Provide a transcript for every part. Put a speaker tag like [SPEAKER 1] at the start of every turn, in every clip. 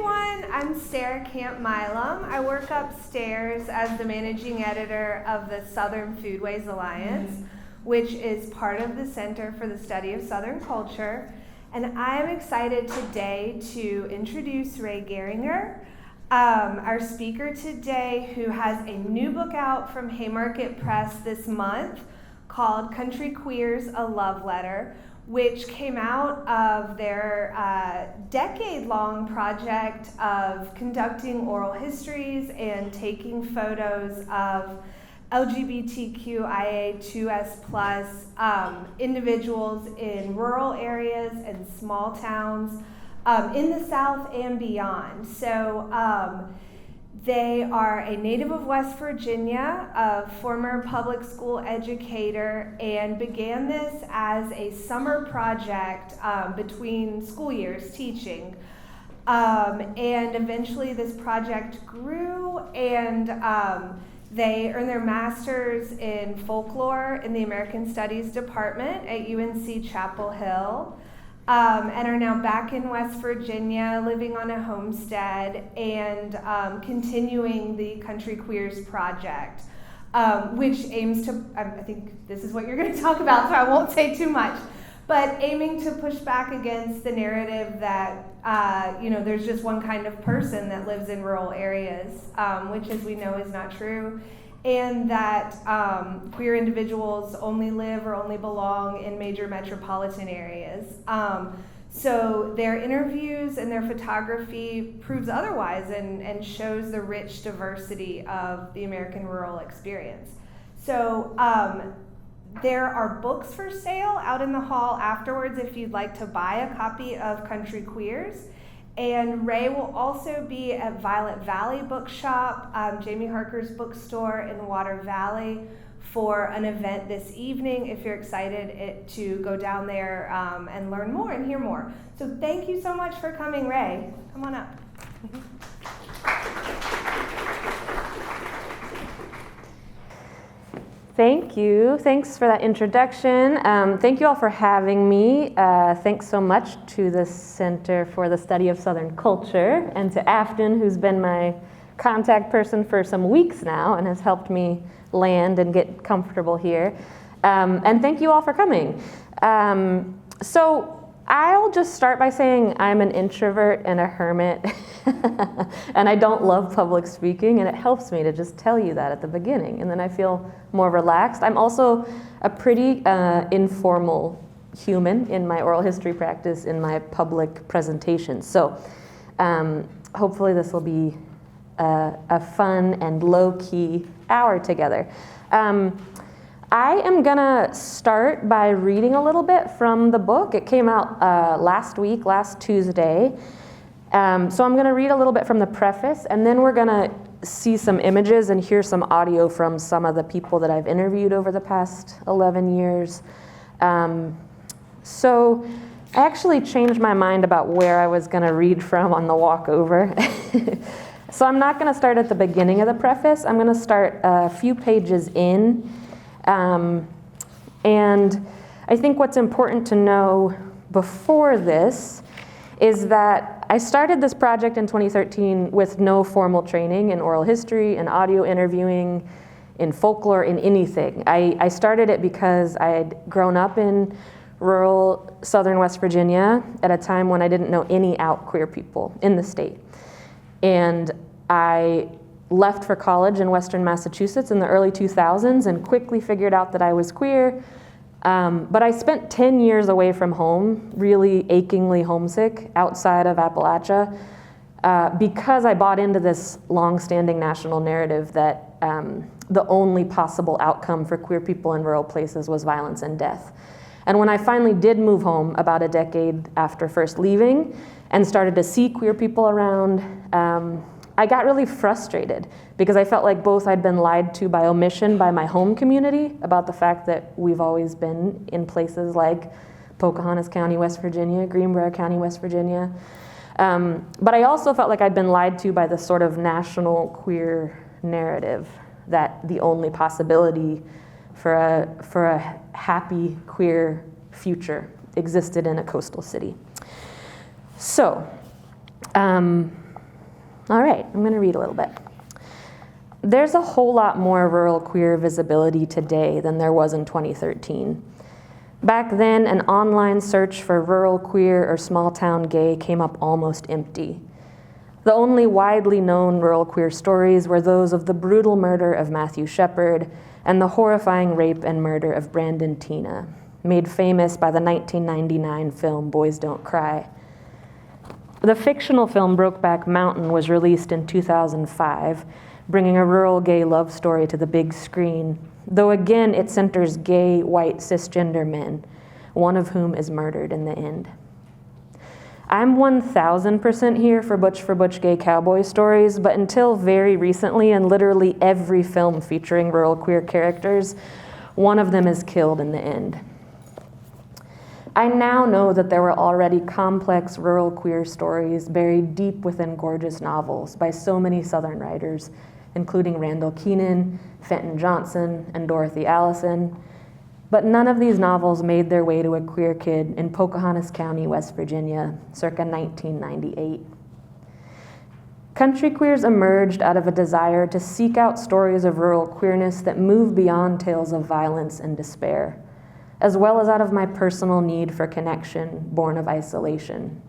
[SPEAKER 1] everyone. I'm Sarah Camp-Milam. I work upstairs as the managing editor of the Southern Foodways Alliance, which is part of the Center for the Study of Southern Culture. And I'm excited today to introduce Rae Garringer, our speaker today, who has a new book out from Haymarket Press this month called Country Queers, A Love Letter, which came out of their decade-long project of conducting oral histories and taking photos of LGBTQIA2S+ individuals in rural areas and small towns in the South and beyond. So they are a native of West Virginia, a former public school educator, and began this as a summer project between school years teaching. And eventually this project grew, and they earned their master's in folklore in the American Studies department at UNC Chapel Hill. And are now back in West Virginia, living on a homestead, and continuing the Country Queers project, which aims to, I think this is what you're going to talk about, so I won't say too much, but aiming to push back against the narrative that, there's just one kind of person that lives in rural areas, which, as we know, is not true. And that queer individuals only live or only belong in major metropolitan areas. So their interviews and their photography proves otherwise and shows the rich diversity of the American rural experience. So there are books for sale out in the hall afterwards if you'd like to buy a copy of Country Queers. And Rae will also be at Violet Valley Bookshop, Jamie Harker's bookstore in Water Valley, for an event this evening if you're excited to go down there and learn more and hear more. So thank you so much for coming, Rae. Come on up.
[SPEAKER 2] Thank you. Thanks for that introduction. Thank you all for having me. Thanks so much to the Center for the Study of Southern Culture and to Afton, who's been my contact person for some weeks now and has helped me land and get comfortable here. And thank you all for coming. So I'll just start by saying I'm an introvert and a hermit, and I don't love public speaking, and it helps me to just tell you that at the beginning, and then I feel more relaxed. I'm also a pretty informal human in my oral history practice, in my public presentations. So hopefully this will be a fun and low-key hour together. I am gonna start by reading a little bit from the book. It came out last Tuesday. So I'm gonna read a little bit from the preface, and then we're gonna see some images and hear some audio from some of the people that I've interviewed over the past 11 years. So I actually changed my mind about where I was gonna read from on the walk over. So I'm not gonna start at the beginning of the preface. I'm gonna start a few pages in. And I think what's important to know before this is that I started this project in 2013 with no formal training in oral history, in audio interviewing, in folklore, in anything. I started it because I had grown up in rural southern West Virginia at a time when I didn't know any out queer people in the state. And I left for college in Western Massachusetts in the early 2000s and quickly figured out that I was queer. But I spent 10 years away from home, really achingly homesick outside of Appalachia, because I bought into this long-standing national narrative that the only possible outcome for queer people in rural places was violence and death. And when I finally did move home about a decade after first leaving and started to see queer people around, I got really frustrated because I felt like both I'd been lied to by omission by my home community about the fact that we've always been in places like Pocahontas County, West Virginia, Greenbrier County, West Virginia. But I also felt like I'd been lied to by the sort of national queer narrative that the only possibility for a happy queer future existed in a coastal city. So, All right, I'm going to read a little bit. There's a whole lot more rural queer visibility today than there was in 2013. Back then, an online search for rural queer or small town gay came up almost empty. The only widely known rural queer stories were those of the brutal murder of Matthew Shepard and the horrifying rape and murder of Brandon Teena, made famous by the 1999 film Boys Don't Cry. The fictional film Brokeback Mountain was released in 2005, bringing a rural gay love story to the big screen, though again it centers gay, white, cisgender men, one of whom is murdered in the end. I'm 1,000% here for Butch gay cowboy stories, but until very recently, in literally every film featuring rural queer characters, one of them is killed in the end. I now know that there were already complex rural queer stories buried deep within gorgeous novels by so many Southern writers, including Randall Keenan, Fenton Johnson, and Dorothy Allison, but none of these novels made their way to a queer kid in Pocahontas County, West Virginia, circa 1998. Country queers emerged out of a desire to seek out stories of rural queerness that move beyond tales of violence and despair, as well as out of my personal need for connection born of isolation.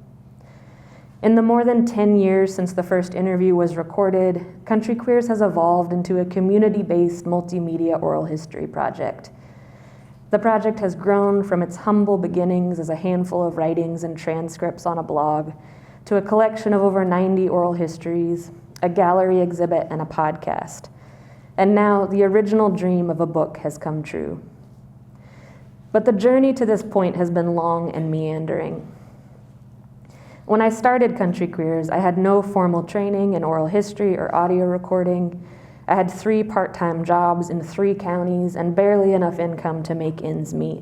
[SPEAKER 2] In the more than 10 years since the first interview was recorded, Country Queers has evolved into a community-based multimedia oral history project. The project has grown from its humble beginnings as a handful of writings and transcripts on a blog to a collection of over 90 oral histories, a gallery exhibit, and a podcast. And now the original dream of a book has come true. But the journey to this point has been long and meandering. When I started Country Queers, I had no formal training in oral history or audio recording. I had 3 part-time jobs in 3 counties and barely enough income to make ends meet.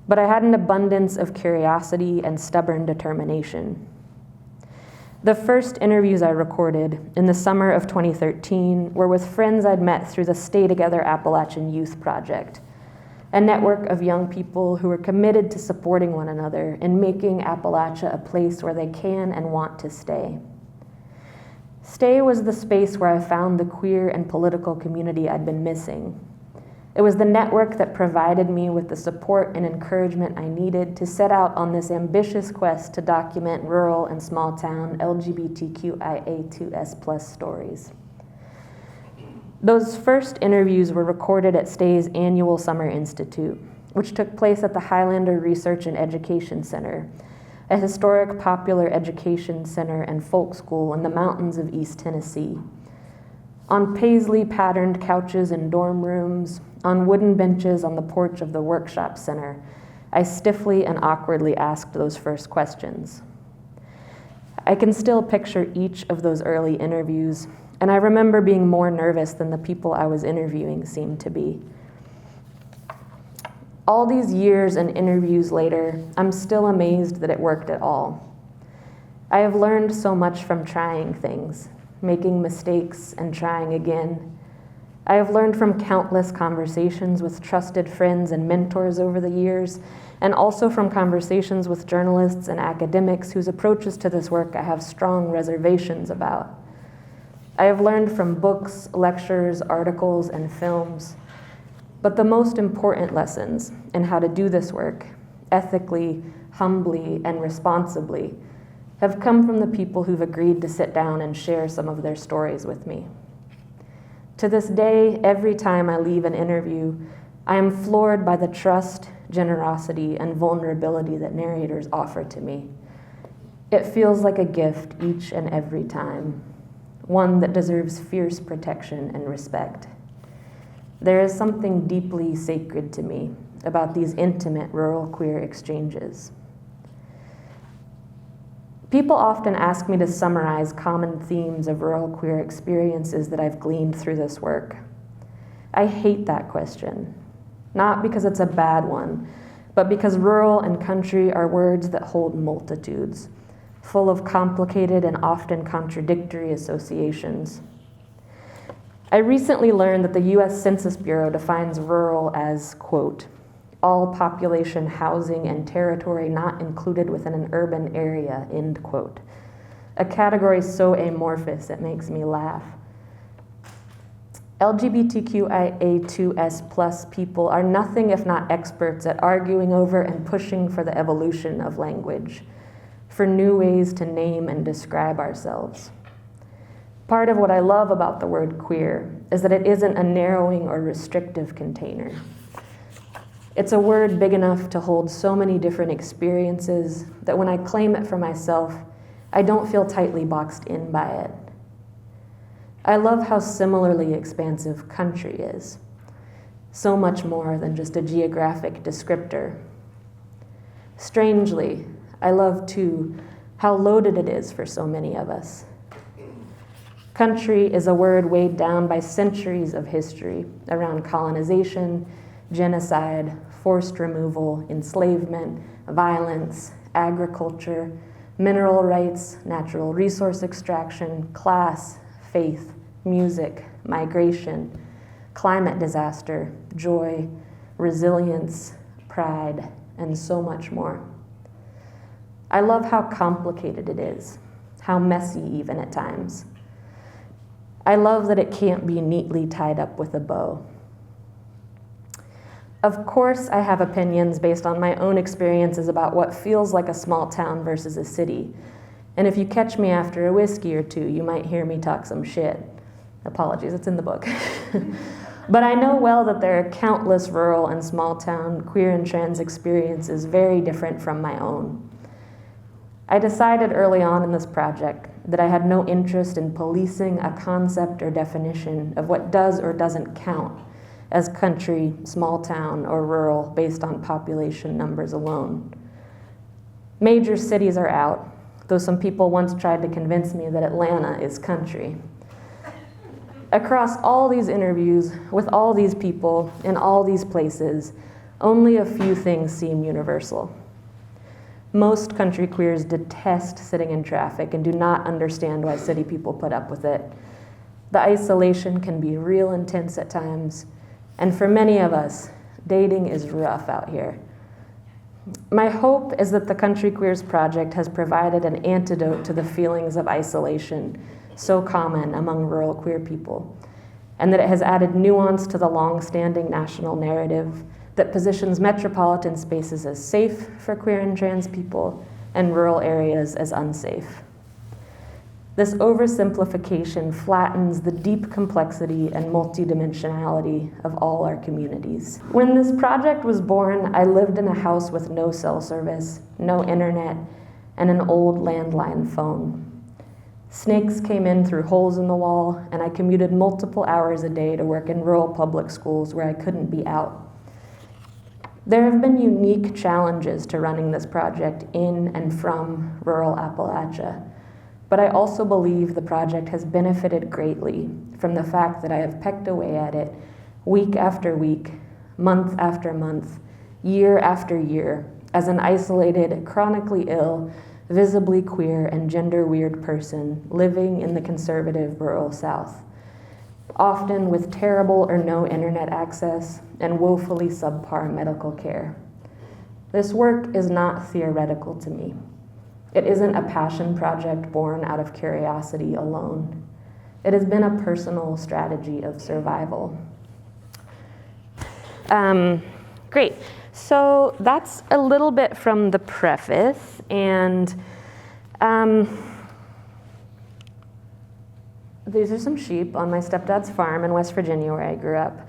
[SPEAKER 2] But I had an abundance of curiosity and stubborn determination. The first interviews I recorded in the summer of 2013 were with friends I'd met through the Stay Together Appalachian Youth Project, a network of young people who are committed to supporting one another and making Appalachia a place where they can and want to stay. Stay was the space where I found the queer and political community I'd been missing. It was the network that provided me with the support and encouragement I needed to set out on this ambitious quest to document rural and small town LGBTQIA2S+ stories. Those first interviews were recorded at Stay's annual Summer Institute, which took place at the Highlander Research and Education Center, a historic popular education center and folk school in the mountains of East Tennessee. On paisley-patterned couches in dorm rooms, on wooden benches on the porch of the workshop center, I stiffly and awkwardly asked those first questions. I can still picture each of those early interviews, and I remember being more nervous than the people I was interviewing seemed to be. All these years and interviews later, I'm still amazed that it worked at all. I have learned so much from trying things, making mistakes and trying again. I have learned from countless conversations with trusted friends and mentors over the years, and also from conversations with journalists and academics whose approaches to this work I have strong reservations about. I have learned from books, lectures, articles, and films. But the most important lessons in how to do this work, ethically, humbly, and responsibly, have come from the people who've agreed to sit down and share some of their stories with me. To this day, every time I leave an interview, I am floored by the trust, generosity, and vulnerability that narrators offer to me. It feels like a gift each and every time, one that deserves fierce protection and respect. There is something deeply sacred to me about these intimate rural queer exchanges. People often ask me to summarize common themes of rural queer experiences that I've gleaned through this work. I hate that question, not because it's a bad one, but because rural and country are words that hold multitudes, full of complicated and often contradictory associations. I recently learned that the U.S. Census Bureau defines rural as, quote, all population, housing, and territory not included within an urban area, end quote. a category so amorphous it makes me laugh. LGBTQIA2S+ people are nothing if not experts at arguing over and pushing for the evolution of language, for new ways to name and describe ourselves. Part of what I love about the word queer is that it isn't a narrowing or restrictive container. It's a word big enough to hold so many different experiences that when I claim it for myself, I don't feel tightly boxed in by it. I love how similarly expansive country is, so much more than just a geographic descriptor. Strangely, I love too how loaded it is for so many of us. Country is a word weighed down by centuries of history around colonization, genocide, forced removal, enslavement, violence, agriculture, mineral rights, natural resource extraction, class, faith, music, migration, climate disaster, joy, resilience, pride, and so much more. I love how complicated it is, how messy even at times. I love that it can't be neatly tied up with a bow. Of course, I have opinions based on my own experiences about what feels like a small town versus a city. And if you catch me after a whiskey or two, you might hear me talk some shit. Apologies, it's in the book. But I know well that there are countless rural and small town queer and trans experiences very different from my own. I decided early on in this project that I had no interest in policing a concept or definition of what does or doesn't count as country, small town, or rural based on population numbers alone. Major cities are out, though some people once tried to convince me that Atlanta is country. Across all these interviews with all these people in all these places, only a few things seem universal. Most country queers detest sitting in traffic and do not understand why city people put up with it. The isolation can be real intense at times, and for many of us, dating is rough out here. My hope is that the Country Queers Project has provided an antidote to the feelings of isolation so common among rural queer people, and that it has added nuance to the long-standing national narrative that positions metropolitan spaces as safe for queer and trans people and rural areas as unsafe. This oversimplification flattens the deep complexity and multidimensionality of all our communities. When this project was born, I lived in a house with no cell service, no internet, and an old landline phone. Snakes came in through holes in the wall, and I commuted multiple hours a day to work in rural public schools where I couldn't be out. There have been unique challenges to running this project in and from rural Appalachia, but I also believe the project has benefited greatly from the fact that I have pecked away at it week after week, month after month, year after year, as an isolated, chronically ill, visibly queer and gender-weird person living in the conservative rural South, often with terrible or no internet access and woefully subpar medical care. This work is not theoretical to me. It isn't a passion project born out of curiosity alone. It has been a personal strategy of survival. Great. So that's a little bit from the preface, and these are some sheep on my stepdad's farm in West Virginia where I grew up.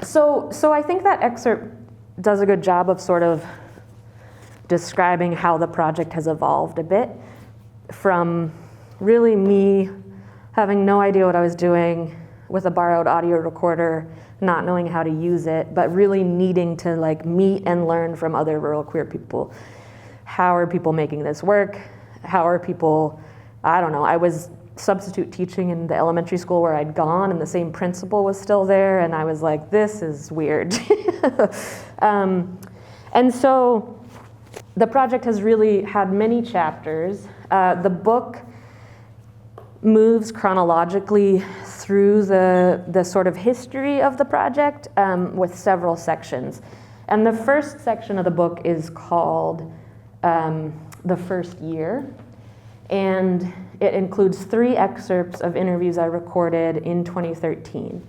[SPEAKER 2] So I think that excerpt does a good job of sort of describing how the project has evolved a bit from really me having no idea what I was doing with a borrowed audio recorder, not knowing how to use it, but really needing to like meet and learn from other rural queer people. How are people making this work? How are people, I don't know, I was substitute teaching in the elementary school where I'd gone and the same principal was still there, and I was like, this is weird. And so the project has really had many chapters. The book moves chronologically through the sort of history of the project with several sections. And the first section of the book is called The First Year. And it includes 3 excerpts of interviews I recorded in 2013.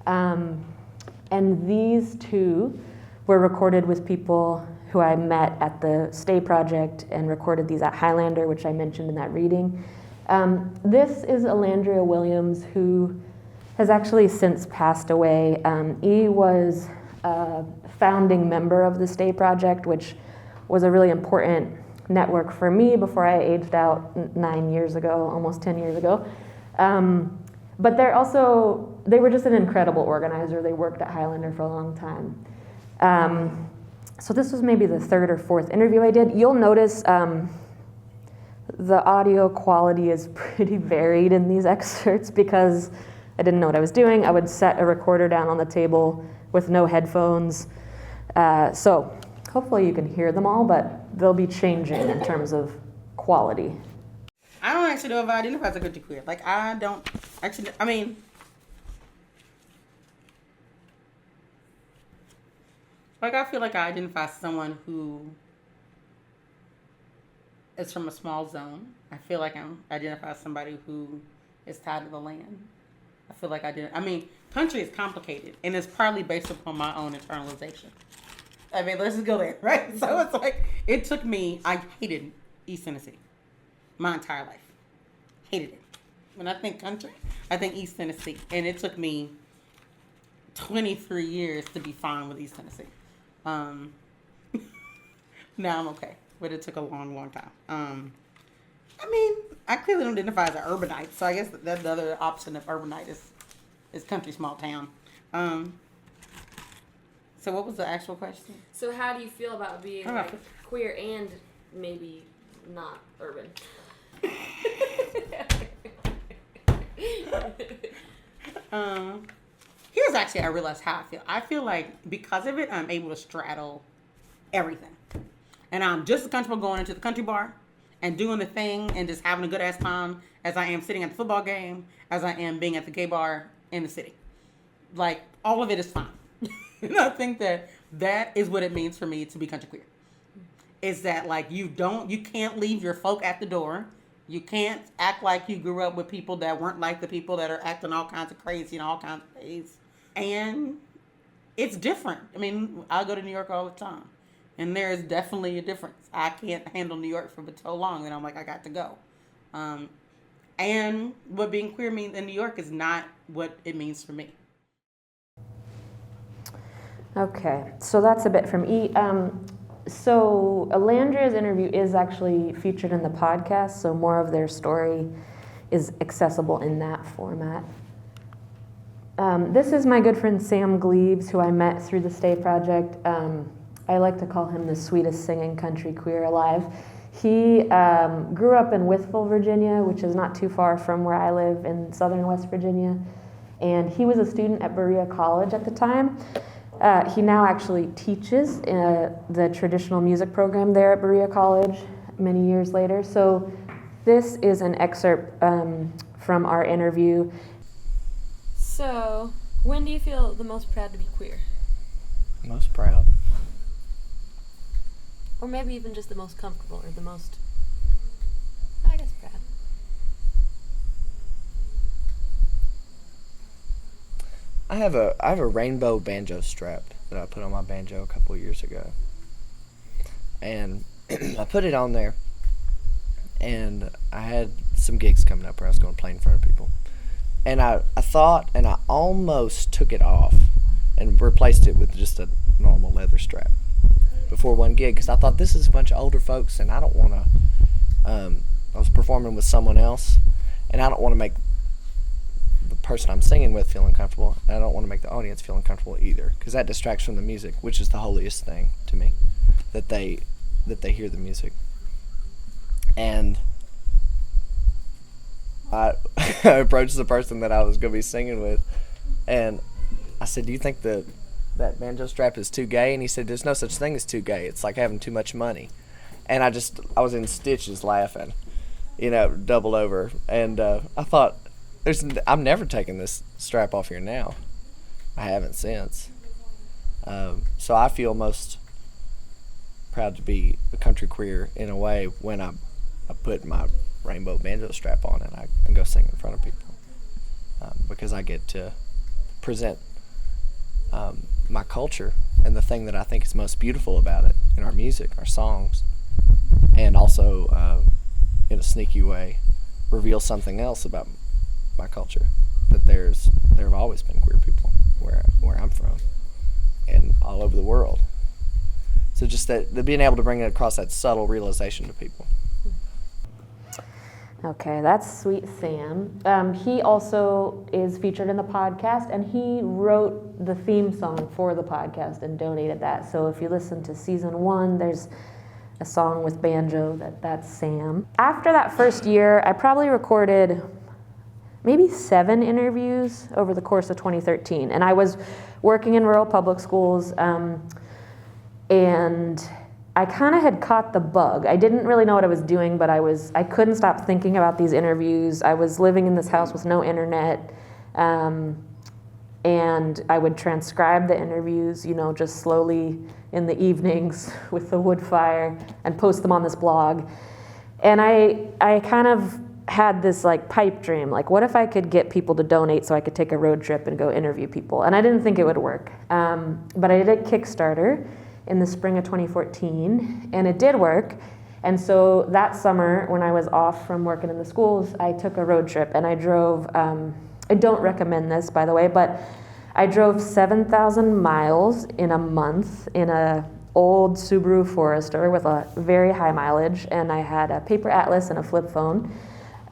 [SPEAKER 2] And these 2 were recorded with people who I met at the Stay Project and recorded these at Highlander, which I mentioned in that reading. This is Alandria Williams, who has actually since passed away. He was a founding member of the Stay Project, which was a really important network for me before I aged out 9 years ago, almost 10 years ago. But they were just an incredible organizer. They worked at Highlander for a long time. So this was maybe the 3rd or 4th interview I did. You'll notice the audio quality is pretty varied in these excerpts because I didn't know what I was doing. I would set a recorder down on the table with no headphones. So hopefully you can hear them all, but they'll be changing in terms of quality.
[SPEAKER 3] I don't actually know if I identify as a country queer. Like, I don't actually, I mean, like, I feel like I identify as someone who is from a small zone. I feel like I identify as somebody who is tied to the land. I feel like country is complicated, and it's partly based upon my own internalization. I mean, let's just go there, right? So it's like, it took me, I hated East Tennessee my entire life. Hated it. When I think country, I think East Tennessee. And it took me 23 years to be fine with East Tennessee. Now I'm okay, but it took a long, long time. I clearly don't identify as an urbanite, so I guess that's the other option of urbanite is country, small town. So what was the actual question?
[SPEAKER 4] So how do you feel about being queer and maybe not urban?
[SPEAKER 3] Here's actually, I realized how I feel. I feel like because of it, I'm able to straddle everything. And I'm just as comfortable going into the country bar and doing the thing and just having a good ass time as I am sitting at the football game, as I am being at the gay bar in the city. Like, all of it is fine. And I think that is what it means for me to be country queer. Is that, like, you can't leave your folk at the door. You can't act like you grew up with people that weren't like the people that are acting all kinds of crazy in all kinds of ways. And it's different. I mean, I go to New York all the time. And there is definitely a difference. I can't handle New York for so long that I'm like, I got to go. And what being queer means in New York is not what it means for me.
[SPEAKER 2] Okay, so that's a bit from E. So Alandria's interview is actually featured in the podcast, so more of their story is accessible in that format. This is my good friend Sam Gleaves, who I met through the Stay Project. I like to call him the sweetest singing country queer alive. He grew up in Wytheville, Virginia, which is not too far from where I live in southern West Virginia. And he was a student at Berea College at the time. He now actually teaches the traditional music program there at Berea College many years later. So this is an excerpt from our interview.
[SPEAKER 4] So, when do you feel the most proud to be queer?
[SPEAKER 5] Most proud?
[SPEAKER 4] Or maybe even just the most comfortable or the most, I guess, proud.
[SPEAKER 5] I have a rainbow banjo strap that I put on my banjo a couple of years ago. And I put it on there, and I had some gigs coming up where I was going to play in front of people. And I thought, and I almost took it off and replaced it with just a normal leather strap before one gig, because I thought, this is a bunch of older folks, and I don't want to, I was performing with someone else, and I don't want to make the person I'm singing with feel uncomfortable, and I don't want to make the audience feel uncomfortable either, because that distracts from the music, which is the holiest thing to me, that they hear the music. And I approached the person that I was going to be singing with, and I said, do you think that banjo strap is too gay? And he said, there's no such thing as too gay. It's like having too much money. And I was in stitches laughing, double over. And I thought, I'm never taking this strap off here now. I haven't since. So I feel most proud to be a country queer in a way when I put my rainbow banjo strap on and I go sing in front of people, because I get to present my culture and the thing that I think is most beautiful about it in our music, our songs, and also in a sneaky way reveal something else about my culture, that there have always been queer people where I'm from and all over the world. So just that being able to bring it across that subtle realization to people.
[SPEAKER 2] Okay, that's Sweet Sam. He also is featured in the podcast, and he wrote the theme song for the podcast and donated that. So if you listen to season 1, there's a song with banjo that's Sam. After that first year, I probably recorded maybe 7 interviews over the course of 2013. And I was working in rural public schools, and I kind of had caught the bug. I didn't really know what I was doing, but I couldn't stop thinking about these interviews. I was living in this house with no internet, and I would transcribe the interviews, just slowly in the evenings with the wood fire and post them on this blog. And I kind of had this pipe dream, what if I could get people to donate so I could take a road trip and go interview people? And I didn't think it would work, but I did a Kickstarter in the spring of 2014, and it did work. And so that summer, when I was off from working in the schools, I took a road trip and I drove, I don't recommend this, by the way, but I drove 7,000 miles in a month in a old Subaru Forester with a very high mileage, and I had a paper atlas and a flip phone,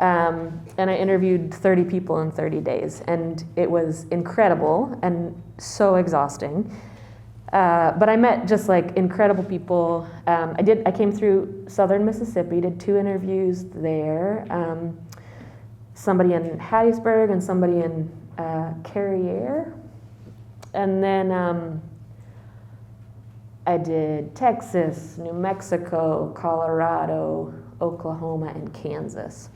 [SPEAKER 2] and I interviewed 30 people in 30 days, and it was incredible and so exhausting. But I met just incredible people. I came through southern Mississippi, did 2 interviews there. Somebody in Hattiesburg and somebody in Carriere. And then I did Texas, New Mexico, Colorado, Oklahoma, and Kansas.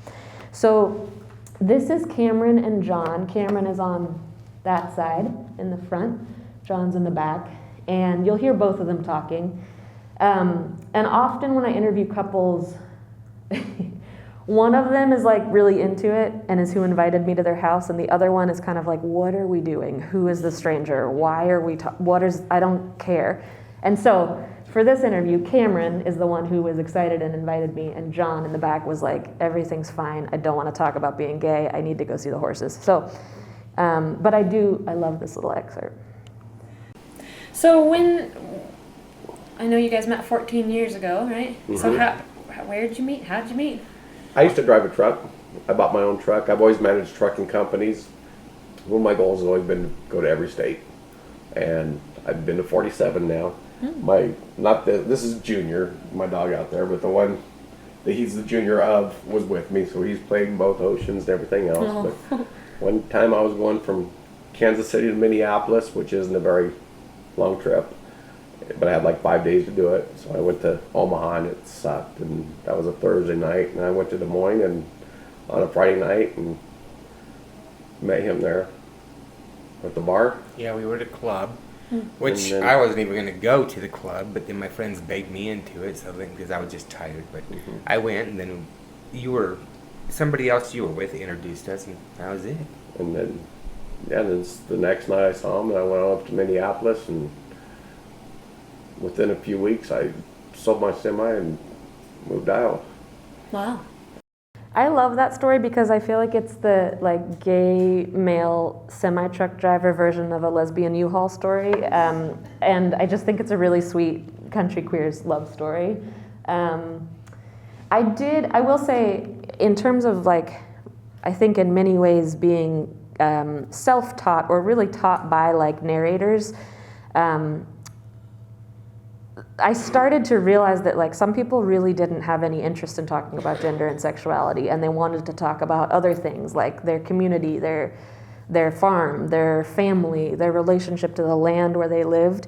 [SPEAKER 2] So this is Cameron and John. Cameron is on that side in the front. John's in the back. And you'll hear both of them talking. And often when I interview couples, one of them is really into it and is who invited me to their house, and the other one is kind of what are we doing? Who is the stranger? Why are we I don't care. And so for this interview, Cameron is the one who was excited and invited me, and John in the back was everything's fine. I don't want to talk about being gay. I need to go see the horses. So, but I love this little excerpt.
[SPEAKER 6] So I know you guys met 14 years ago, right? Mm-hmm. So where did you meet? How did you meet?
[SPEAKER 7] I used to drive a truck. I bought my own truck. I've always managed trucking companies. One of my goals has always been to go to every state. And I've been to 47 now. This is Junior, my dog out there, but the one that he's the junior of was with me, so he's played both oceans and everything else.
[SPEAKER 6] Oh.
[SPEAKER 7] But one time I was going from Kansas City to Minneapolis, which isn't a very long trip, but I had 5 days to do it. So I went to Omaha and it sucked, and that was a Thursday night, and I went to Des Moines and on a Friday night and met him there at the bar.
[SPEAKER 8] Yeah, we were at a club, which I wasn't even going to go to the club, but then my friends begged me into it, so because I was just tired. But I went, and then somebody else you were with introduced us, and that was it. And then
[SPEAKER 7] the next night I saw him, and I went up to Minneapolis, and within a few weeks I sold my semi and moved out.
[SPEAKER 6] Wow.
[SPEAKER 2] I love that story because I feel like it's the gay male semi-truck driver version of a lesbian U-Haul story, and I just think it's a really sweet country queers love story. I will say, in terms of I think in many ways being self-taught or really taught by narrators, I started to realize that some people really didn't have any interest in talking about gender and sexuality, and they wanted to talk about other things like their community, their farm, their family, their relationship to the land where they lived.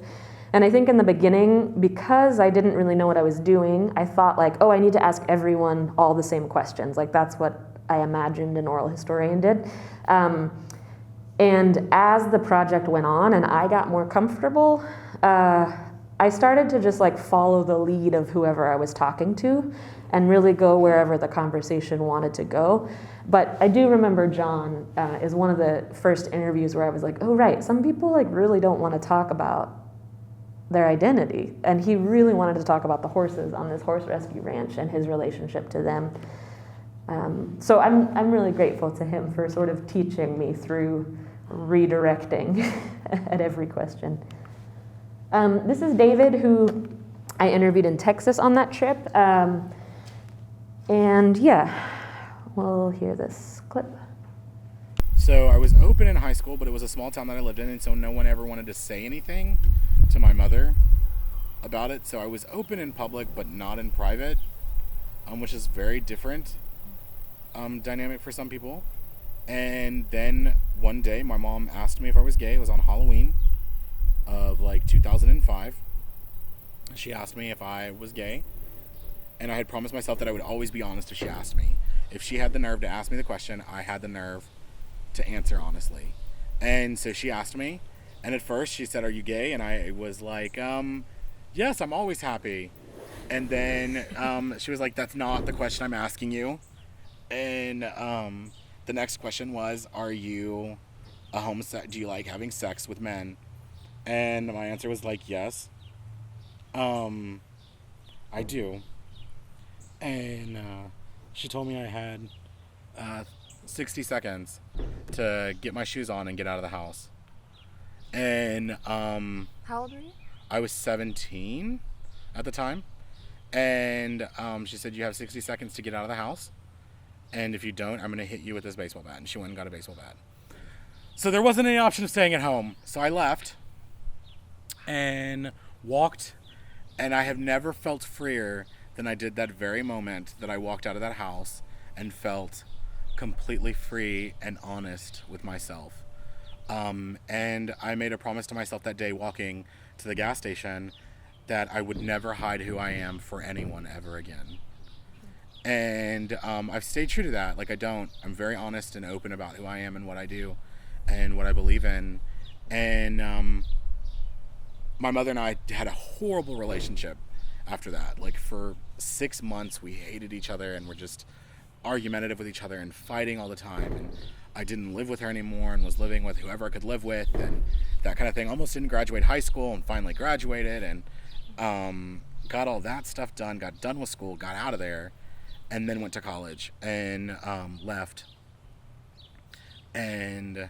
[SPEAKER 2] And I think in the beginning, because I didn't really know what I was doing, I thought I need to ask everyone all the same questions. That's what I imagined an oral historian did. And as the project went on and I got more comfortable, I started to just like follow the lead of whoever I was talking to and really go wherever the conversation wanted to go. But I do remember John is one of the first interviews where I was like, oh right, some people like really don't want to talk about their identity. And he really wanted to talk about the horses on this horse rescue ranch and his relationship to them. So I'm really grateful to him for sort of teaching me through redirecting at every question. This is David, who I interviewed in Texas on that trip. And yeah, we'll hear this clip.
[SPEAKER 9] So I was open in high school, but it was a small town that I lived in, and so no one ever wanted to say anything to my mother about it. So I was open in public, but not in private, which is very different dynamic for some people. And then one day my mom asked me if I was gay. It was on Halloween of like 2005. She asked me if I was gay, and I had promised myself that I would always be honest if she asked me. If she had the nerve to ask me the question, I had the nerve to answer honestly. And so she asked me, and at first she said, "Are you gay?" And I was like, yes, I'm always happy. And then she was like, "That's not the question I'm asking you." And the next question was, "Are you a homosexual? Do you like having sex with men?" And my answer was like, "Yes, I do." And she told me I had 60 seconds to get my shoes on and get out of the house. And
[SPEAKER 6] How old were you?
[SPEAKER 9] I was 17 at the time. And she said, "You have 60 seconds to get out of the house. And if you don't, I'm going to hit you with this baseball bat." And she went and got a baseball bat. So there wasn't any option of staying at home. So I left and walked. And I have never felt freer than I did that very moment that I walked out of that house and felt completely free and honest with myself. And I made a promise to myself that day walking to the gas station that I would never hide who I am for anyone ever again. And I've stayed true to that. Like I'm very honest and open about who I am and what I do and what I believe in. And my mother and I had a horrible relationship after that. Like for 6 months we hated each other and were just argumentative with each other and fighting all the time. And I didn't live with her anymore and was living with whoever I could live with and that kind of thing. Almost didn't graduate high school and finally graduated and got all that stuff done, got done with school, got out of there, and then went to college and left. And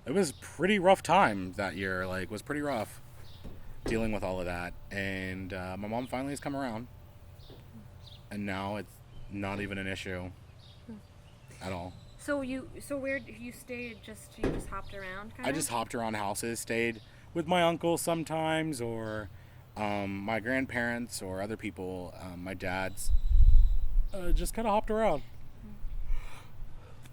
[SPEAKER 9] it was pretty rough time that year. Like, was pretty rough dealing with all of that. And my mom finally has come around, and now it's not even an issue at all.
[SPEAKER 6] So where you stayed? You just hopped around?
[SPEAKER 9] I just hopped around houses, stayed with my uncle sometimes, or my grandparents, or other people, my dad's. Just kind of hopped around.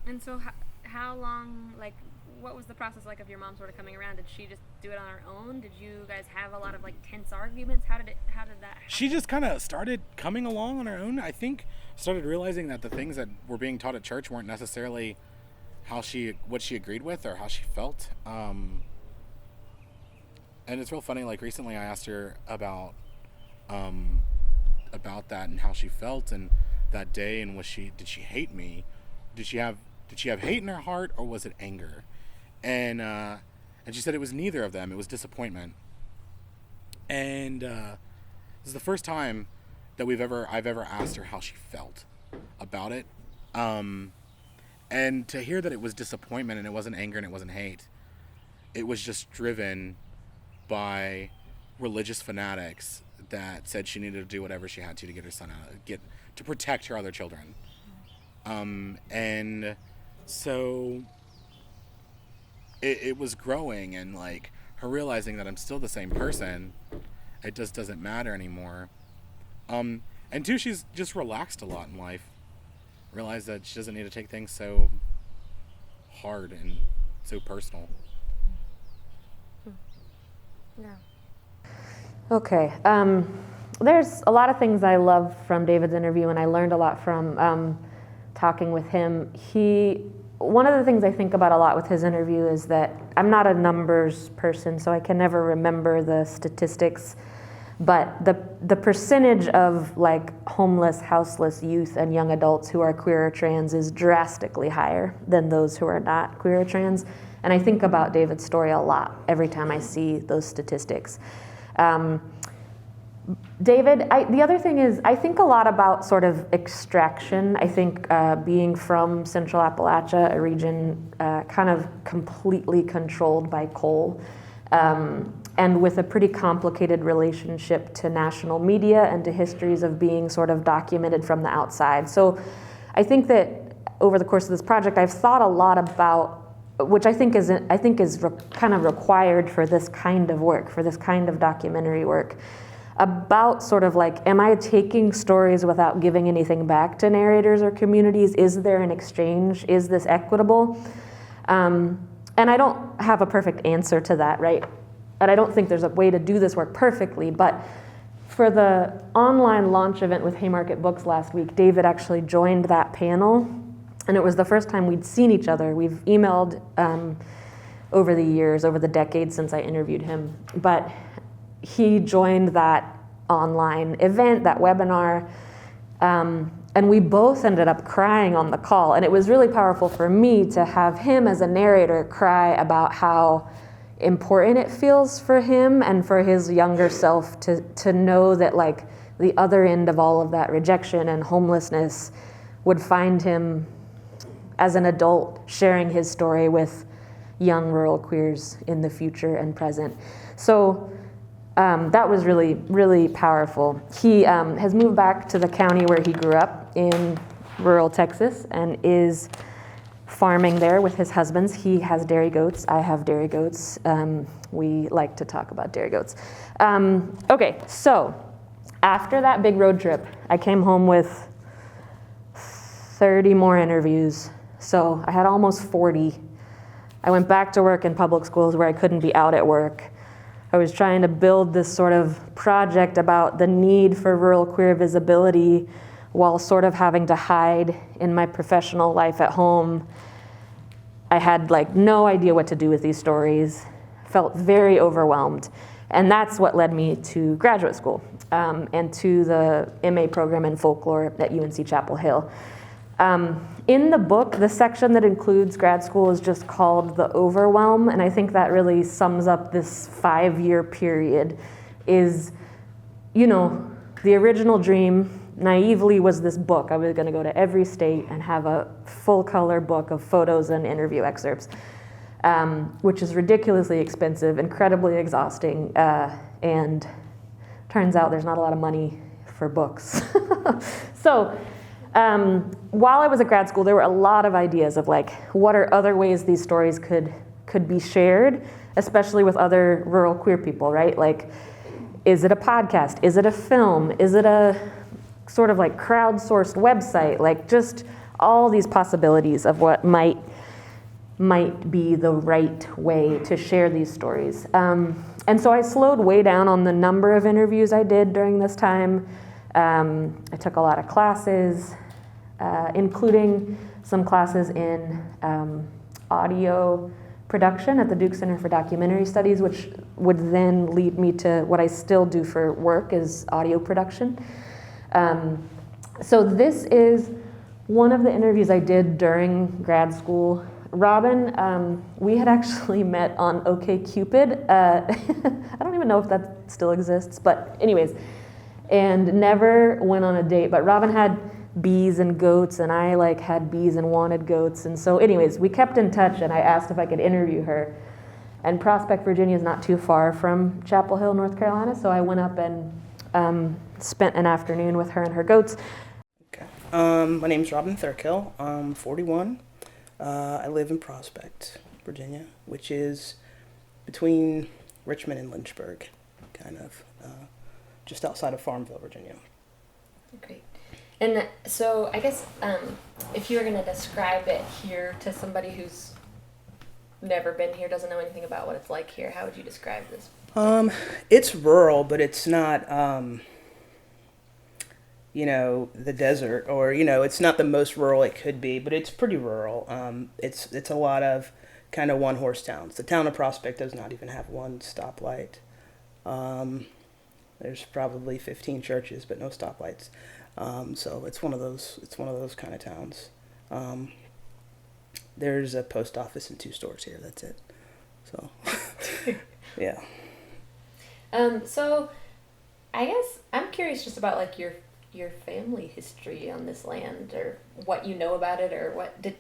[SPEAKER 6] And so how long, like, what was the process like of your mom sort of coming around? Did she just do it on her own? Did you guys have a lot of like tense arguments? How did that happen?
[SPEAKER 9] She just kind of started coming along on her own. I think started realizing that the things that were being taught at church weren't necessarily what she agreed with or how she felt. And it's real funny. Like recently, I asked her about that and how she felt and that day, and did she hate me? Did she have hate in her heart, or was it anger? And she said it was neither of them. It was disappointment. And this is the first time that I've ever asked her how she felt about it. And to hear that it was disappointment and it wasn't anger and it wasn't hate, it was just driven by religious fanatics that said she needed to do whatever she had to get her son out, to protect her other children. And so it was growing, and like her realizing that I'm still the same person, it just doesn't matter anymore. And two, she's just relaxed a lot in life. Realized that she doesn't need to take things so hard and so personal.
[SPEAKER 6] Yeah.
[SPEAKER 2] Okay. There's a lot of things I love from David's interview, and I learned a lot from talking with him. He one of the things I think about a lot with his interview is that I'm not a numbers person, so I can never remember the statistics, but the percentage of like homeless, houseless youth and young adults who are queer or trans is drastically higher than those who are not queer or trans. And I think about David's story a lot every time I see those statistics. David, the other thing is, I think a lot about sort of extraction. I think being from Central Appalachia, a region kind of completely controlled by coal, and with a pretty complicated relationship to national media and to histories of being sort of documented from the outside. So I think that over the course of this project, I've thought a lot about, which I think is kind of required for this kind of work, for this kind of documentary work, about sort of like, am I taking stories without giving anything back to narrators or communities? Is there an exchange? Is this equitable? And I don't have a perfect answer to that, right? And I don't think there's a way to do this work perfectly, but for the online launch event with Haymarket Books last week, David actually joined that panel, and it was the first time we'd seen each other. We've emailed over the years, over the decades since I interviewed him, but he joined that online event, that webinar, and we both ended up crying on the call. And it was really powerful for me to have him as a narrator cry about how important it feels for him and for his younger self to know that like the other end of all of that rejection and homelessness would find him as an adult sharing his story with young rural queers in the future and present. So that was really, really powerful. He has moved back to the county where he grew up in rural Texas and is farming there with his husbands. He has dairy goats. I have dairy goats. We like to talk about dairy goats. Okay, so after that big road trip, I came home with 30 more interviews. So I had almost 40. I went back to work in public schools where I couldn't be out at work. I was trying to build this sort of project about the need for rural queer visibility while sort of having to hide in my professional life at home. I had like no idea what to do with these stories, felt very overwhelmed. And that's what led me to graduate school and to the MA program in folklore at UNC Chapel Hill. In the book, the section that includes grad school is just called The Overwhelm, and I think that really sums up this 5-year period. Is, you know, the original dream naively was this book. I was going to go to every state and have a full color book of photos and interview excerpts, which is ridiculously expensive, incredibly exhausting, and turns out there's not a lot of money for books. So while I was at grad school, there were a lot of ideas of like, what are other ways these stories could be shared, especially with other rural queer people, right? Like, is it a podcast? Is it a film? Is it a sort of like crowdsourced website? Like just all these possibilities of what might be the right way to share these stories. And so I slowed way down on the number of interviews I did during this time. I took a lot of classes, including some classes in audio production at the Duke Center for Documentary Studies, which would then lead me to what I still do for work is audio production. So this is one of the interviews I did during grad school. Robin, we had actually met on OkCupid. I don't even know if that still exists, but anyways, and never went on a date. But Robin had bees and goats, and I like had bees and wanted goats. And so anyways, we kept in touch, and I asked if I could interview her. And Prospect, Virginia is not too far from Chapel Hill, North Carolina, so I went up and spent an afternoon with her and her goats.
[SPEAKER 10] Okay. My name's Robin Thurkill. I'm 41. I live in Prospect, Virginia, which is between Richmond and Lynchburg, kind of, just outside of Farmville, Virginia.
[SPEAKER 4] Great. And so I guess if you were going to describe it here to somebody who's never been here, doesn't know anything about what it's like here, how would you describe this?
[SPEAKER 10] It's rural, but it's not, the desert, or it's not the most rural it could be, but it's pretty rural. It's a lot of kind of one-horse towns. The town of Prospect does not even have one stoplight. There's probably 15 churches, but no stoplights. So it's one of those kind of towns. There's a post office and 2 stores here. That's it. So, yeah.
[SPEAKER 4] So I guess I'm curious just about like your family history on this land, or what you know about it, or what did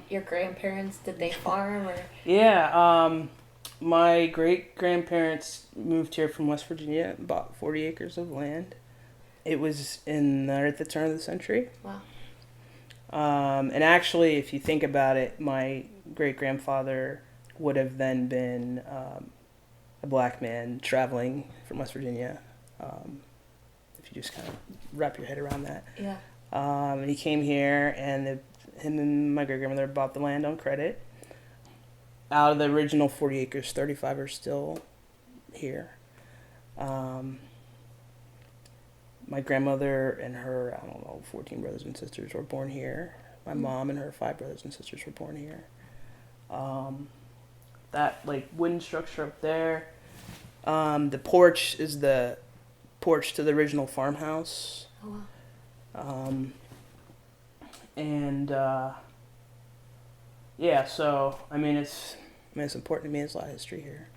[SPEAKER 4] your grandparents, did they farm, or?
[SPEAKER 10] Yeah, my great grandparents moved here from West Virginia, bought 40 acres of land. It was at the turn of the century.
[SPEAKER 4] Wow.
[SPEAKER 10] And actually, if you think about it, my great grandfather would have then been a black man traveling from West Virginia. If you just kind of wrap your head around that.
[SPEAKER 4] Yeah.
[SPEAKER 10] And he came here, and him and my great grandmother bought the land on credit. Out of the original 40 acres, 35 are still here. My grandmother and her, 14 brothers and sisters were born here. My mom and her 5 brothers and sisters were born here. That wooden structure up there. The porch is the porch to the original farmhouse.
[SPEAKER 4] Oh, wow.
[SPEAKER 10] Yeah, so it's important to me. There's a lot of history here.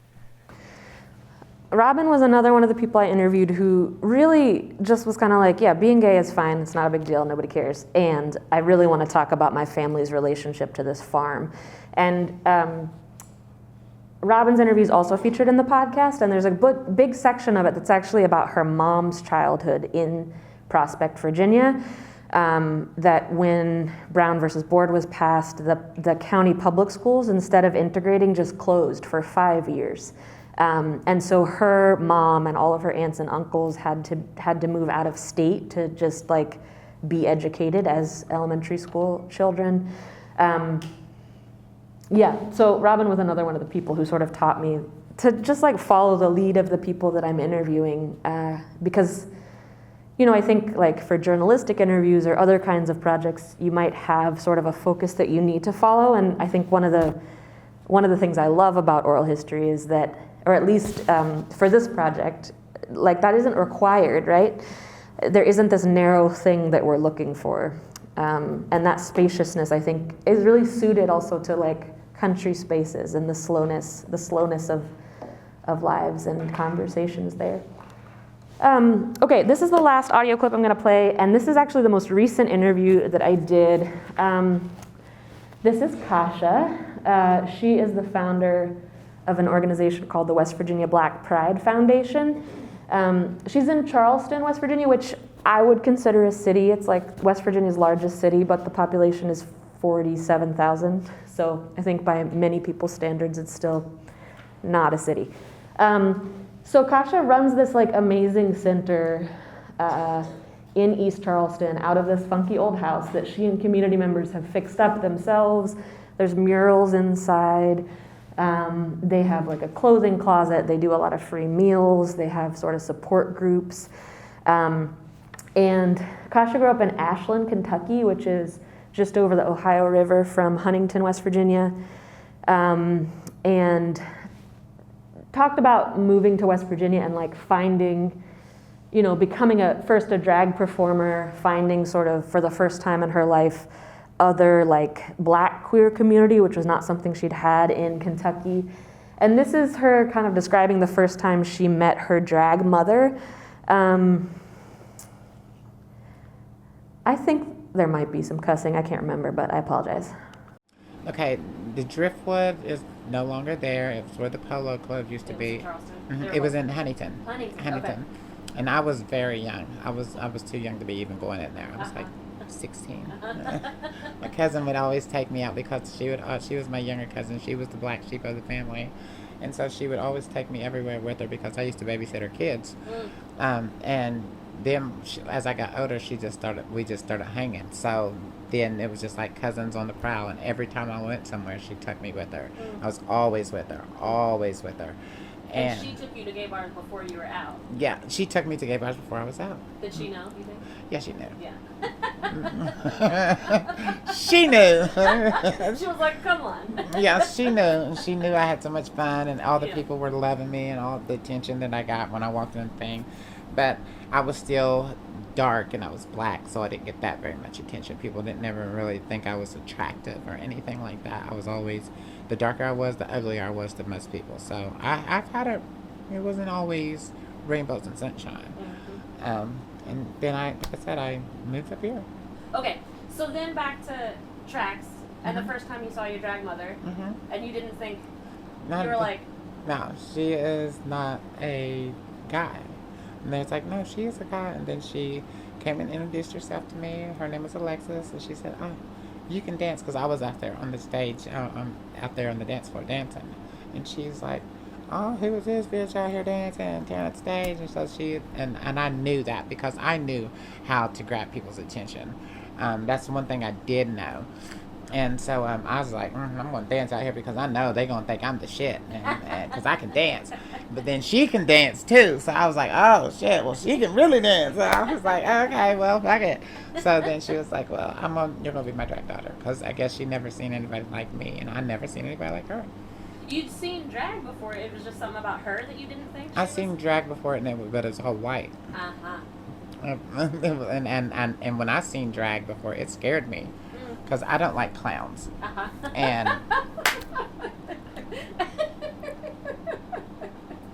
[SPEAKER 2] Robin was another one of the people I interviewed who really just was kind of like, yeah, being gay is fine. It's not a big deal. Nobody cares. And I really want to talk about my family's relationship to this farm. And Robin's interview is also featured in the podcast, and there's a big section of it that's actually about her mom's childhood in Prospect, Virginia. That when Brown versus Board was passed, the county public schools, instead of integrating, just closed for 5 years. And so her mom and all of her aunts and uncles had to move out of state to just be educated as elementary school children. So Robin was another one of the people who sort of taught me to just follow the lead of the people that I'm interviewing, because I think for journalistic interviews or other kinds of projects, you might have sort of a focus that you need to follow. And I think one of the things I love about oral history is that, or at least for this project, that isn't required, right? There isn't this narrow thing that we're looking for. And that spaciousness, I think, is really suited also to country spaces and the slowness of lives and conversations there. Okay, this is the last audio clip I'm going to play, and this is actually the most recent interview that I did. This is Kasha. She is the founder of an organization called the West Virginia Black Pride Foundation. She's in Charleston, West Virginia, which I would consider a city. It's West Virginia's largest city, but the population is 47,000. So I think by many people's standards, it's still not a city. So Kasha runs this amazing center in East Charleston out of this funky old house that she and community members have fixed up themselves. There's murals inside. They have a clothing closet. They do a lot of free meals. They have sort of support groups. And Kasha grew up in Ashland, Kentucky, which is just over the Ohio River from Huntington, West Virginia. And talked about moving to West Virginia and finding, becoming first a drag performer, finding sort of for the first time in her life other Black queer community, which was not something she'd had in Kentucky. And this is her kind of describing the first time she met her drag mother. I think there might be some cussing, I can't remember, but I apologize.
[SPEAKER 11] Okay, the Driftwood is no longer there. It was where the Polo Club used to be. It was in Huntington. Huntington. Okay. And I was very young. I was too young to be even going in there. I was 16. My cousin would always take me out because she was my younger cousin. She was the black sheep of the family, and so she would always take me everywhere with her because I used to babysit her kids. And then as I got older, we just started hanging. So then it was just like cousins on the prowl, and every time I went somewhere, she took me with her. I was always with her.
[SPEAKER 6] And she took you to gay bars before you were out.
[SPEAKER 11] Yeah, she took me to gay bars before I was out.
[SPEAKER 6] Did she know, you think?
[SPEAKER 11] Yeah, she knew.
[SPEAKER 6] Yeah.
[SPEAKER 11] She knew.
[SPEAKER 6] She was like, come on.
[SPEAKER 11] Yeah, she knew. She knew I had so much fun and all the
[SPEAKER 6] Yeah.
[SPEAKER 11] people were loving me and all the attention that I got when I walked in the thing. But I was still dark and I was black, so I didn't get that very much attention. People didn't never really think I was attractive or anything like that. I was always, the darker I was, the uglier I was to most people. So I've had it wasn't always rainbows and sunshine. And then like I said, I moved up here.
[SPEAKER 6] Okay, so then back to tracks, and the first time you saw your drag mother, and you didn't think, you were like...
[SPEAKER 11] No, she is not a guy. And then it's like, no, she is a guy. And then she came and introduced herself to me. Her name is Alexis. And she said, oh, you can dance. Because I was out there on the stage, out there on the dance floor dancing. And she's like, oh, who is this bitch out here dancing, tearing up the stage? And so and I knew that because I knew how to grab people's attention. That's one thing I did know. And so I was like, I'm going to dance out here because I know they're going to think I'm the shit because I can dance. But then she can dance too. So I was like, oh, shit, well, she can really dance. So I was like, okay, well, fuck it. So then she was like, well, you're going to be my drag daughter because I guess she never seen anybody like me and I never seen anybody like her.
[SPEAKER 6] You'd seen drag before. It was just something about her that you didn't think?
[SPEAKER 11] I seen drag before, but it was all white. And when I seen drag before, it scared me because I don't like clowns. And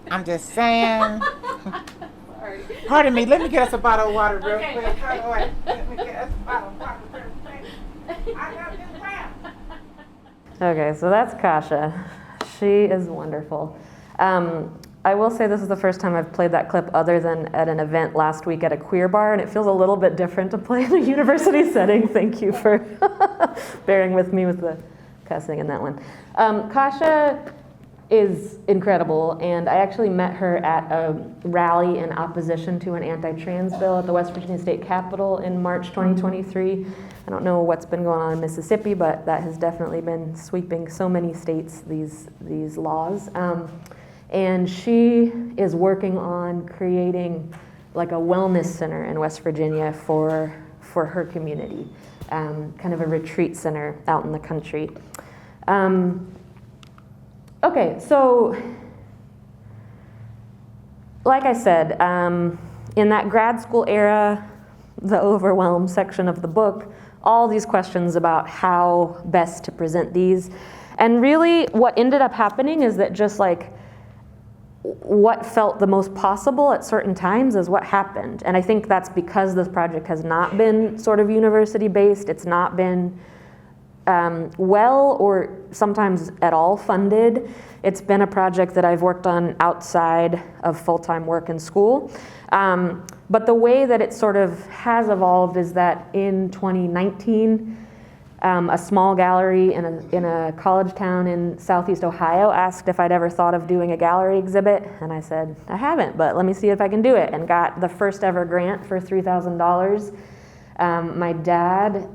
[SPEAKER 11] I'm just saying.
[SPEAKER 6] Sorry.
[SPEAKER 11] Pardon me. Let me get us a bottle of water real
[SPEAKER 6] Okay.
[SPEAKER 11] quick. Let me get us a bottle of water real quick. I love this clown.
[SPEAKER 2] Okay, so that's Kasha. She is wonderful. I will say this is the first time I've played that clip other than at an event last week at a queer bar, and it feels a little bit different to play in a university setting. Thank you for bearing with me with the cussing in that one. Kasha is incredible, and I actually met her at a rally in opposition to an anti-trans bill at the West Virginia State Capitol in March 2023. I don't know what's been going on in Mississippi, but that has definitely been sweeping so many states, these laws. And she is working on creating like a wellness center in West Virginia for her community, kind of a retreat center out in the country. Okay, so like I said, in that grad school era, the overwhelm section of the book, all these questions about how best to present these. And really what ended up happening is that just like what felt the most possible at certain times is what happened. And I think that's because this project has not been sort of university-based. It's not been well or sometimes at all funded. It's been a project that I've worked on outside of full-time work in school. But the way that it sort of has evolved is that in 2019, a small gallery in a college town in southeast Ohio asked if I'd ever thought of doing a gallery exhibit, and I said, I haven't, but let me see if I can do it, and got the first ever grant for $3,000. My dad,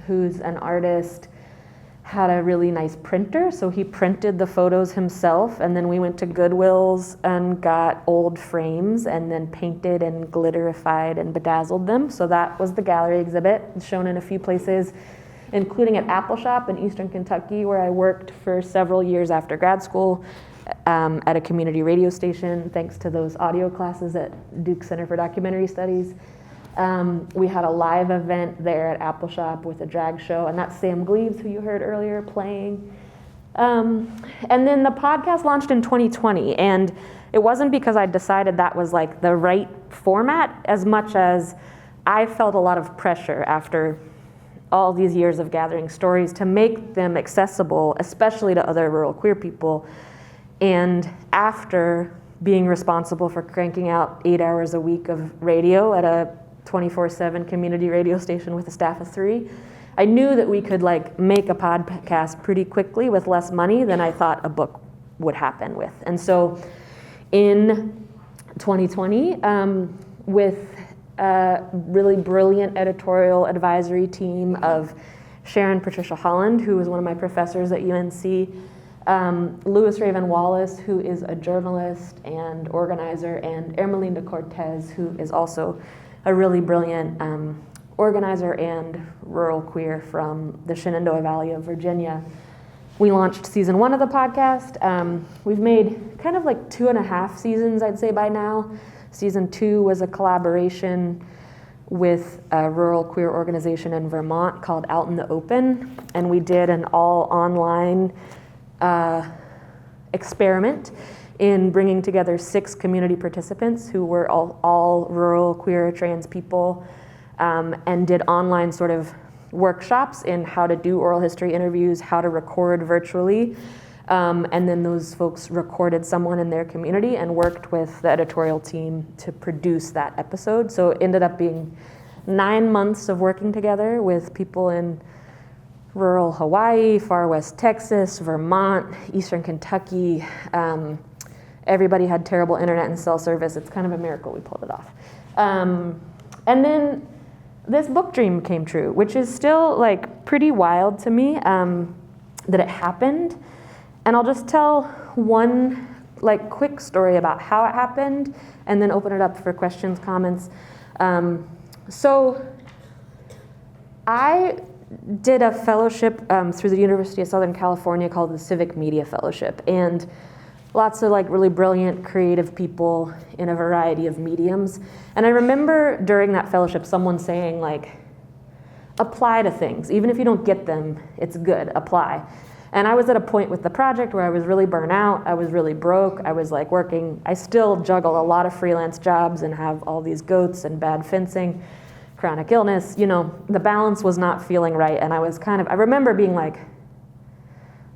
[SPEAKER 2] who's an artist, had a really nice printer, so he printed the photos himself, and then we went to Goodwill's and got old frames and then painted and glitterified and bedazzled them. So that was the gallery exhibit. It's shown in a few places, including at Apple Shop in Eastern Kentucky, where I worked for several years after grad school at a community radio station, thanks to those audio classes at Duke Center for Documentary Studies. We had a live event there at Apple Shop with a drag show, and that's Sam Gleaves, who you heard earlier, playing. And then the podcast launched in 2020, and it wasn't because I decided that was like the right format as much as I felt a lot of pressure after all these years of gathering stories to make them accessible, especially to other rural queer people. And after being responsible for cranking out 8 hours a week of radio at a 24/7 community radio station with a staff of 3, I knew that we could like make a podcast pretty quickly with less money than I thought a book would happen with. And so in 2020, with a really brilliant editorial advisory team of Sharon Patricia Holland, who was one of my professors at UNC, Louis Raven Wallace, who is a journalist and organizer, and Ermelinda Cortez, who is also a really brilliant organizer and rural queer from the Shenandoah Valley of Virginia. We launched season 1 of the podcast. We've made kind of like 2.5 seasons, I'd say by now. Season 2 was a collaboration with a rural queer organization in Vermont called Out in the Open, and we did an all online experiment in bringing together 6 community participants who were all rural queer trans people, and did online sort of workshops in how to do oral history interviews, how to record virtually, and then those folks recorded someone in their community and worked with the editorial team to produce that episode. So it ended up being 9 months of working together with people in rural Hawaii, far west Texas, Vermont, eastern Kentucky. Everybody had terrible internet and cell service. It's kind of a miracle we pulled it off. And then this book dream came true, which is still like pretty wild to me that it happened. And I'll just tell one like quick story about how it happened and then open it up for questions, comments. So I did a fellowship through the University of Southern California called the Civic Media Fellowship, and lots of like really brilliant creative people in a variety of mediums. And I remember during that fellowship someone saying like, apply to things. Even if you don't get them, it's good, apply. And I was at a point with the project where I was really burnt out, I was really broke, I was like working, I still juggle a lot of freelance jobs and have all these goats and bad fencing, chronic illness, you know, the balance was not feeling right. And I was I remember being like,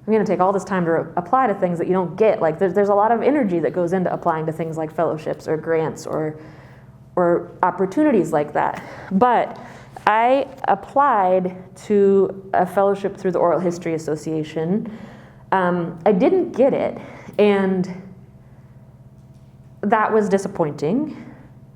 [SPEAKER 2] I'm gonna take all this time to apply to things that you don't get. Like there's a lot of energy that goes into applying to things like fellowships or grants or opportunities like that. But I applied to a fellowship through the Oral History Association. I didn't get it, and that was disappointing.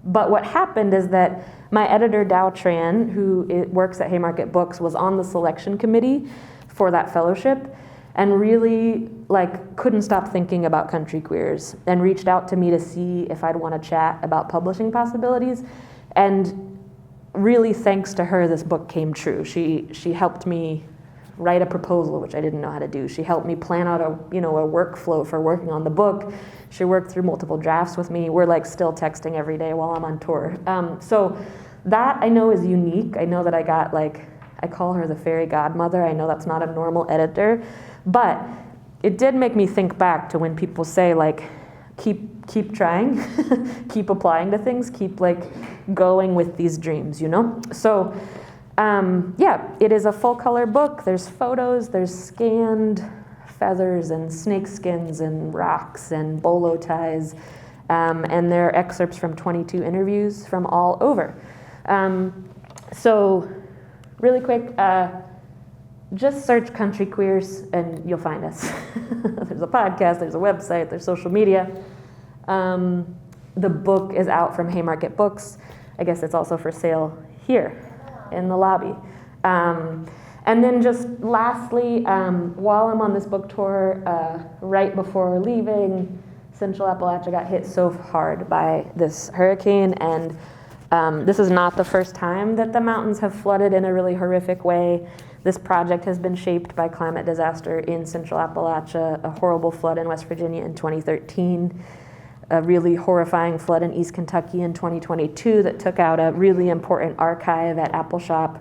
[SPEAKER 2] But what happened is that my editor, Dow Tran, who works at Haymarket Books, was on the selection committee for that fellowship and really like couldn't stop thinking about country queers and reached out to me to see if I'd want to chat about publishing possibilities. And really, thanks to her, this book came true. She helped me write a proposal, which I didn't know how to do. She helped me plan out a workflow for working on the book. She worked through multiple drafts with me. We're like still texting every day while I'm on tour. So that I know is unique. I know that I got I call her the fairy godmother. I know that's not a normal editor, but it did make me think back to when people say like, keep trying, keep applying to things, keep like going with these dreams, you know? So it is a full color book. There's photos, there's scanned feathers and snake skins and rocks and bolo ties, and there are excerpts from 22 interviews from all over. So really quick, just search Country Queers and you'll find us. There's a podcast, there's a website, there's social media. The book is out from Haymarket Books. I guess it's also for sale here in the lobby. And then just lastly, while I'm on this book tour, right before leaving, Central Appalachia got hit so hard by this hurricane, and this is not the first time that the mountains have flooded in a really horrific way. This project has been shaped by climate disaster in Central Appalachia, a horrible flood in West Virginia in 2013, a really horrifying flood in East Kentucky in 2022 that took out a really important archive at Appalachia,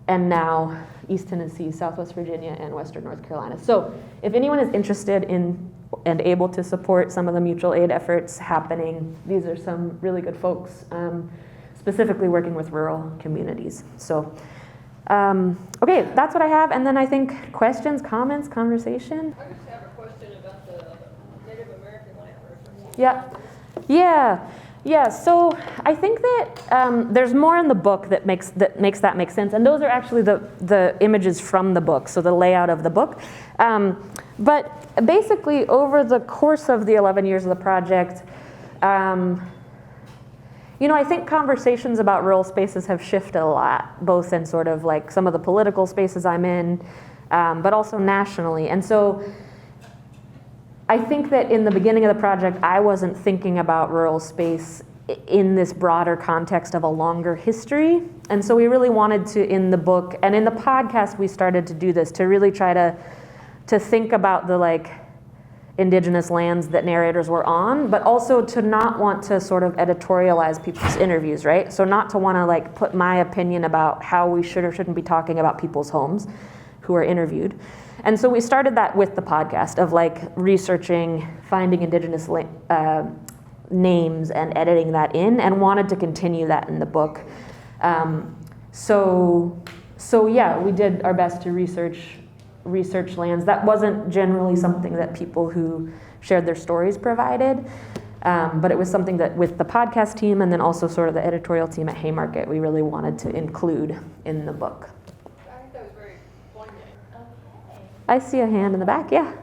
[SPEAKER 2] and now East Tennessee, Southwest Virginia, and Western North Carolina. So if anyone is interested in and able to support some of the mutual aid efforts happening, these are some really good folks, specifically working with rural communities. So, okay, that's what I have. And then I think questions, comments, conversation.
[SPEAKER 12] I just have a question about the Native American land.
[SPEAKER 2] Yeah. So I think that there's more in the book that makes that make sense, and those are actually the images from the book, so the layout of the book. But basically, over the course of the 11 years of the project, I think conversations about rural spaces have shifted a lot, both in sort of like some of the political spaces I'm in, but also nationally. And so I think that in the beginning of the project, I wasn't thinking about rural space in this broader context of a longer history. And so we really wanted to, in the book and in the podcast, we started to do this, to really try to think about the like indigenous lands that narrators were on, but also to not want to sort of editorialize people's interviews, right? So not to want to like put my opinion about how we should or shouldn't be talking about people's homes who are interviewed. And so we started that with the podcast of like researching, finding indigenous names and editing that in, and wanted to continue that in the book. So yeah, we did our best to research lands. That wasn't generally something that people who shared their stories provided, but it was something that with the podcast team and then also sort of the editorial team at Haymarket, we really wanted to include in the book.
[SPEAKER 12] I think that was very poignant.
[SPEAKER 2] I see a hand in the back, yeah.
[SPEAKER 13] So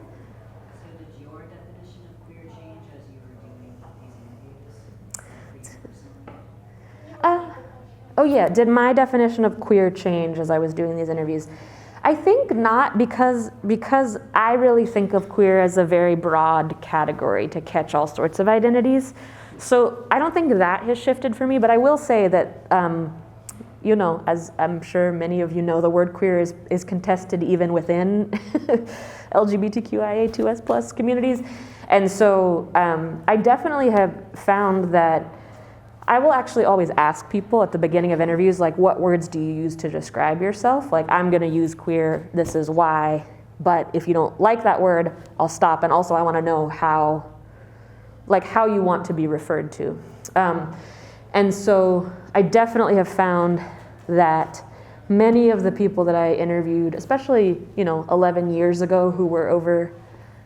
[SPEAKER 13] did your definition of queer change as you were doing these interviews?
[SPEAKER 2] Oh yeah, did my definition of queer change as I was doing these interviews? I think not, because I really think of queer as a very broad category to catch all sorts of identities. So I don't think that has shifted for me, but I will say that, you know, as I'm sure many of you know, the word queer is contested even within LGBTQIA2S+ communities. And so I definitely have found that I will actually always ask people at the beginning of interviews, like, what words do you use to describe yourself? Like, I'm gonna use queer, this is why, but if you don't like that word, I'll stop. And also I wanna know how you want to be referred to. And so I definitely have found that many of the people that I interviewed, especially, 11 years ago, who were over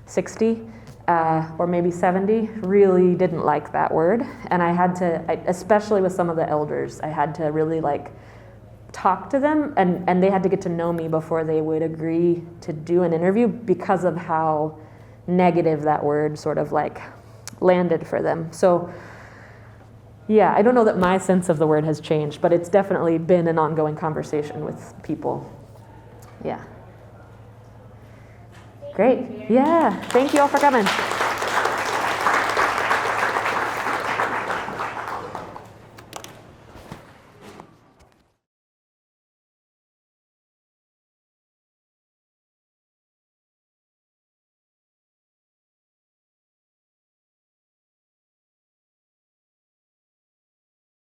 [SPEAKER 2] 60, or maybe 70, really didn't like that word. And I had to, especially with some of the elders, I had to really talk to them, and they had to get to know me before they would agree to do an interview because of how negative that word sort of landed for them. So yeah, I don't know that my sense of the word has changed, but it's definitely been an ongoing conversation with people. Yeah. Great. Yeah. Thank you all for coming.